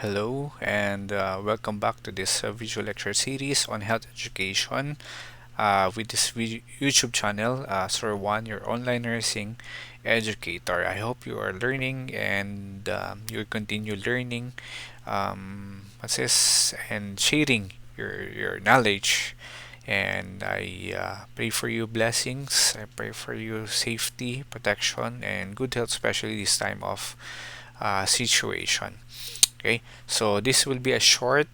Hello and welcome back to this video lecture series on health education with this YouTube channel, SIRONE, your online nursing educator. I hope you are learning and you continue learning and sharing your knowledge. And I pray for you blessings. I pray for you safety, protection, and good health, especially this time of situation. Okay, so this will be a short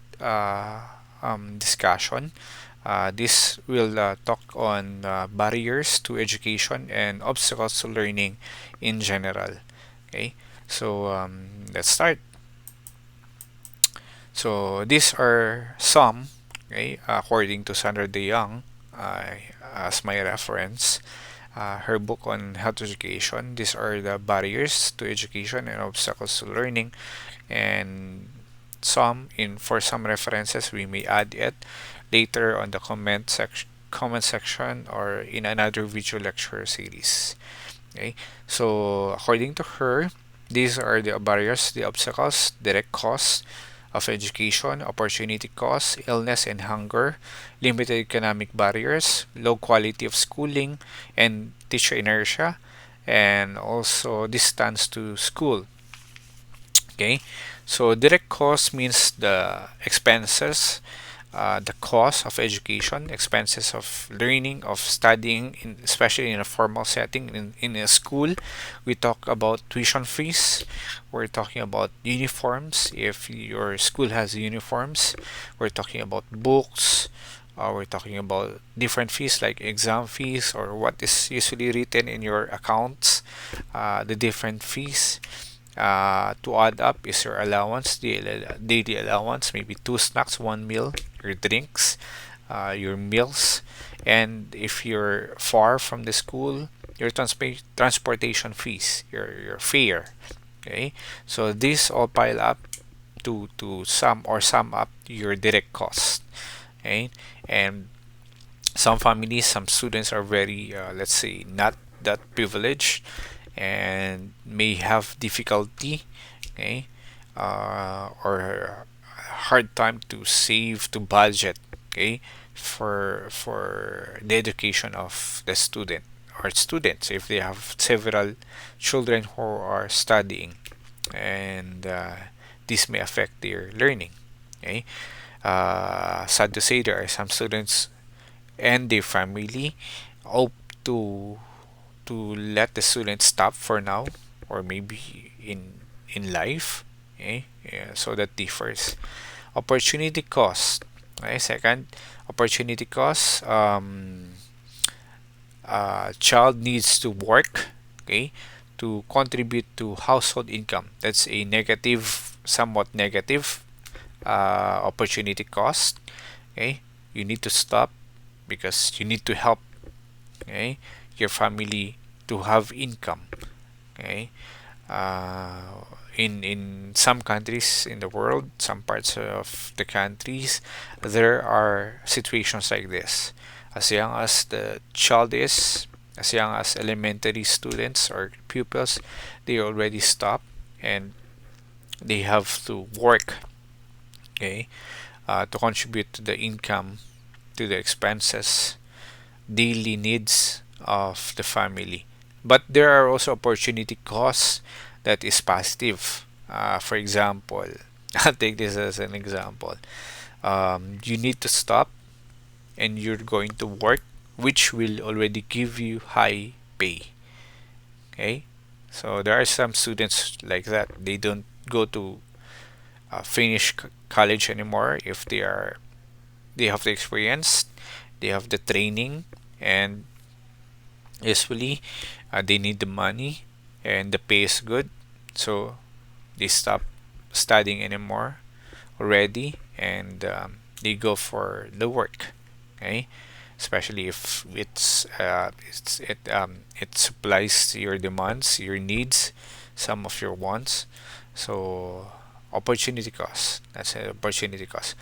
discussion. This will talk on barriers to education and obstacles to learning in general. Okay, so let's start. So these are some, okay, according to Sandra De Young, as my reference, her book on health education. These are the barriers to education and obstacles to learning, and some in for some references we may add it later on the comment section or in another video lecture series. Okay, so according to her, these are the barriers, the obstacles: direct costs of education, opportunity costs, illness and hunger, limited economic barriers, low quality of schooling and teacher inertia, and also distance to school. Okay, so direct cost means the expenses, the cost of education, expenses of learning, of studying, especially in a formal setting, in a school. We talk about tuition fees. We're talking about uniforms. If your school has uniforms, we're talking about books. We're talking about different fees like exam fees or what is usually written in your accounts, the different fees. To add up is your allowance, the daily allowance, maybe two snacks, one meal, your drinks, your meals, and if you're far from the school, your transportation fees, your fare. Okay, so these all pile up to sum up your direct cost. Okay, and some families, some students are very, let's say, not that privileged and may have difficulty, okay, or hard time to save, to budget, okay, for the education of the student or students if they have several children who are studying, and this may affect their learning. Okay, sad to say, there are some students and their family hope to let the student stop for now or maybe in life. Okay, yeah, so that differs. Opportunity cost. Okay, second, opportunity cost. Child needs to work, okay, to contribute to household income. That's a negative, somewhat negative opportunity cost. Okay, you need to stop because you need to help, okay, your family to have income. Okay, in some countries in the world, some parts of the countries, there are situations like this. As young as the child is, as young as elementary students or pupils, they already stop and they have to work, okay, to contribute to the income, to the expenses, daily needs of the family. But there are also opportunity costs that is positive. For example, I'll take this as an example. You need to stop and you're going to work, which will already give you high pay. Okay, so there are some students like that. They don't go to finish college anymore if they have the experience, they have the training, and usually they need the money and the pay is good, so they stop studying anymore already, and they go for the work. Okay, especially if it supplies your demands, your needs, some of your wants. So opportunity cost, that's an opportunity cost.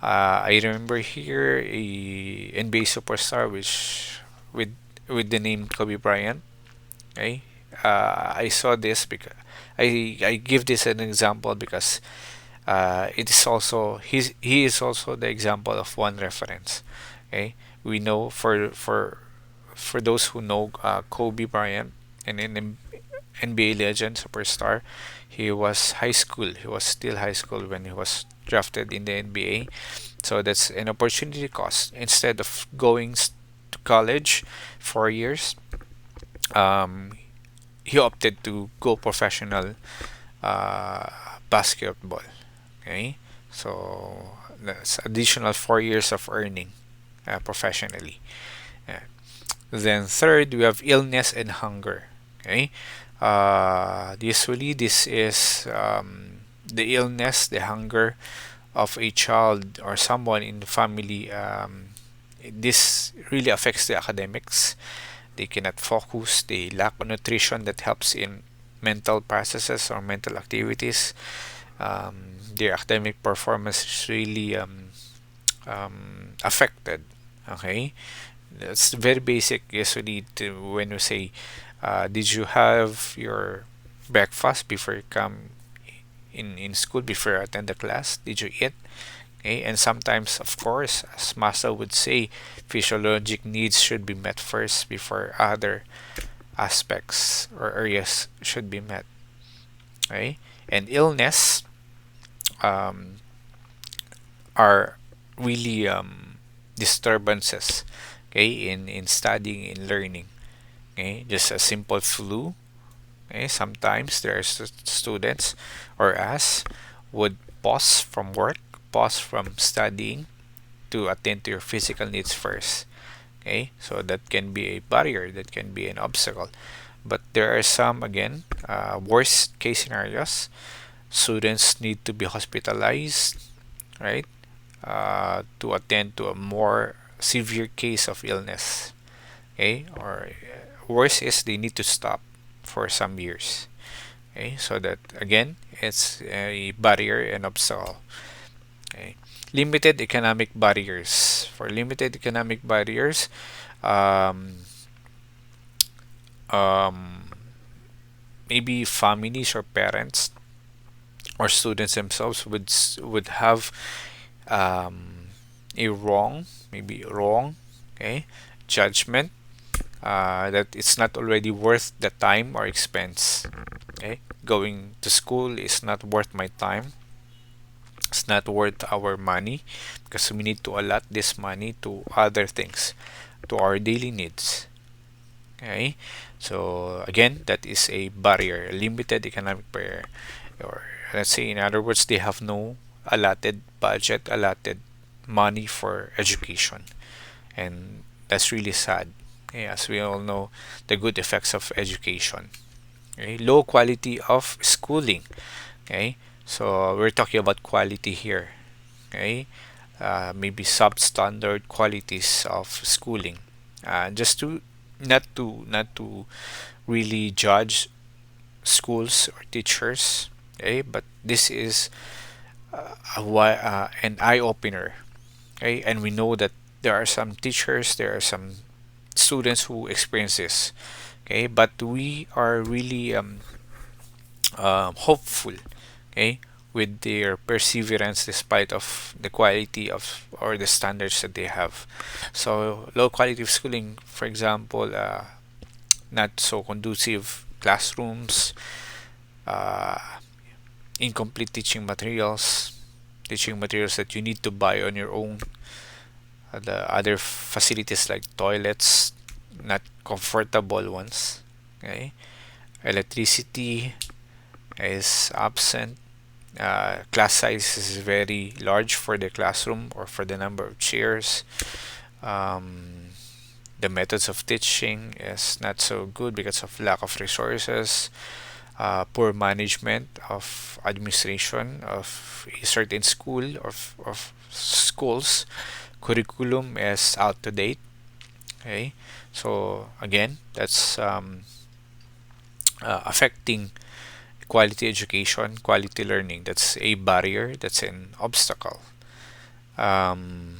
I remember here a NBA superstar which with the name Kobe Bryant. Okay, I saw this because I give this an example because It is also he is also the example of one reference. Okay, we know for those who know Kobe Bryant, and an NBA legend, superstar. He was high school. He was still high school when he was drafted in the NBA. So that's an opportunity cost. Instead of going to college 4 years, um, he opted to go professional uh, basketball. Okay, so that's additional 4 years of earning professionally. Yeah. Then third, we have illness and hunger. Okay, usually this is the illness, the hunger of a child or someone in the family. This really affects the academics. They cannot focus. They lack of nutrition that helps in mental processes or mental activities. Their academic performance is really affected. Okay, that's very basic. Usually, when you say, "Did you have your breakfast before you come in school, before you attend the class? Did you eat?" Okay, and sometimes, of course, as Maslow would say, physiologic needs should be met first before other aspects or areas should be met. Okay, and illness um, are really disturbances. Okay, in studying, in learning. Okay, just a simple flu. Okay, sometimes there are students or us would pause from work, pause from studying to attend to your physical needs first. Okay, so that can be a barrier, that can be an obstacle. But there are some, again, worst case scenarios. Students need to be hospitalized, right, to attend to a more severe case of illness. Okay, or worse is they need to stop for some years. Okay, so that again, it's a barrier and obstacle. Okay, limited economic barriers. For limited economic barriers, um, um, maybe families or parents or students themselves would have um, a wrong, maybe wrong, okay, judgment that it's not already worth the time or expense. Okay, going to school is not worth my time. It's not worth our money because we need to allot this money to other things, to our daily needs. Okay, so again, that is a barrier, a limited economic barrier, or let's say, in other words, they have no allotted budget, allotted money for education, and that's really sad. Okay, as we all know, the good effects of education. Okay, low quality of schooling. Okay, so we're talking about quality here. Okay, maybe substandard qualities of schooling. Just to not to really judge schools or teachers. Okay, but this is an eye opener. Okay, and we know that there are some teachers, there are some students who experience this. Okay, but we are really hopeful. Okay, with their perseverance despite of the quality of or the standards that they have. So low quality of schooling, for example, not so conducive classrooms, uh, incomplete teaching materials that you need to buy on your own. The other facilities like toilets, not comfortable ones. Okay, electricity is absent. Class size is very large for the classroom or for the number of chairs. Um, the methods of teaching is not so good because of lack of resources, poor management of administration of a certain school or of schools. Curriculum is out to date. Okay, so again, that's affecting quality education, quality learning. That's a barrier, that's an obstacle. Um,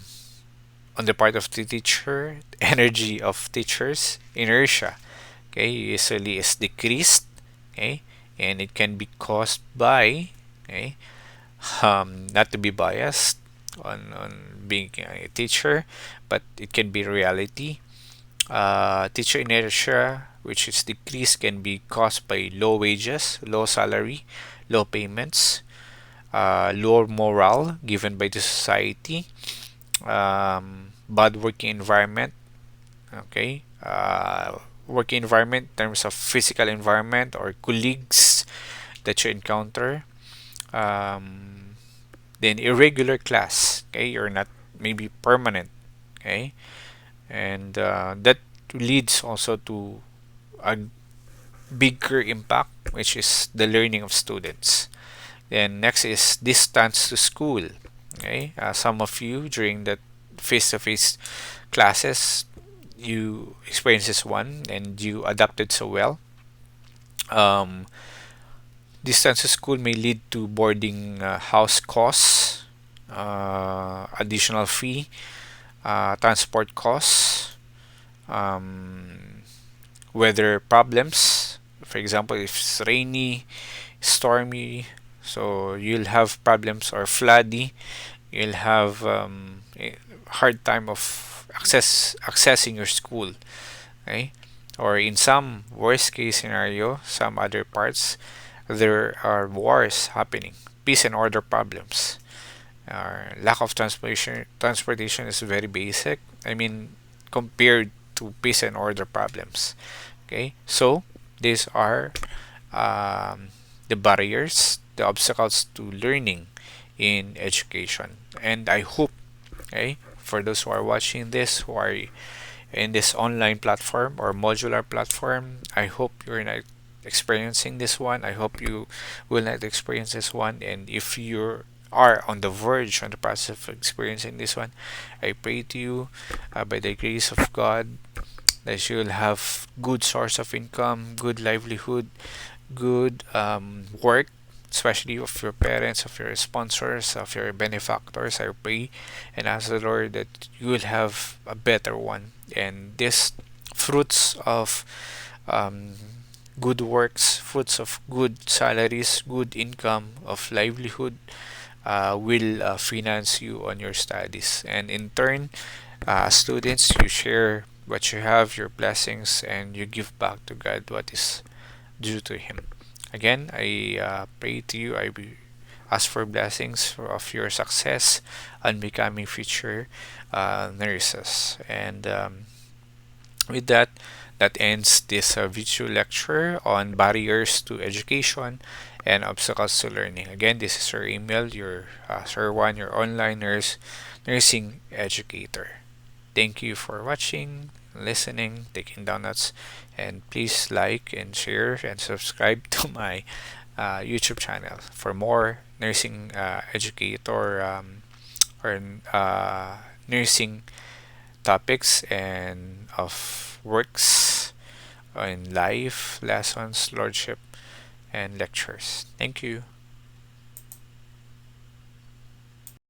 on the part of the teacher, energy of teachers, inertia, okay, usually is decreased, okay, and it can be caused by, okay, Not to be biased on being a teacher, but it can be reality. Teacher inertia, which is decrease, can be caused by low wages, low salary, low payments, lower morale given by the society, bad working environment. Okay, working environment in terms of physical environment or colleagues that you encounter. Um, then irregular class. Okay, you're not maybe permanent. Okay, and that leads also to a bigger impact, which is the learning of students. Then next is distance to school. Okay, some of you during that face-to-face classes, you experience this one and you adapted so well. Um, Distance to school may lead to boarding house costs, additional fee, transport costs, um, weather problems. For example, if it's rainy, stormy, so you'll have problems, or floody, you'll have a hard time of accessing your school. Okay, or in some worst case scenario, some other parts, there are wars happening, peace and order problems. Lack of transportation is very basic. I mean, compared to peace and order problems. Okay, so these are the barriers, the obstacles to learning in education. And I hope, okay, for those who are watching this, who are in this online platform or modular platform, I hope you're not experiencing this one. I hope you will not experience this one. And if you are on the verge, on the process of experiencing this one, I pray to you, by the grace of God, that you'll have good source of income, good livelihood, good work, especially of your parents, of your sponsors, of your benefactors. I pray and ask the Lord that you will have a better one. And this fruits of um, good works, fruits of good salaries, good income, of livelihood, will finance you on your studies. And in turn, students, you share what you have, your blessings, and you give back to God what is due to Him. Again, I pray to you. Ask for blessings of your success and becoming future nurses. And with that, that ends this video lecture on barriers to education and obstacles to learning. Again, this is your email, your SIRONE, your online nursing educator. Thank you for watching, listening, taking down notes, and please like and share and subscribe to my YouTube channel for more nursing educator or nursing topics and of works in life, lessons, lordship, and lectures. Thank you.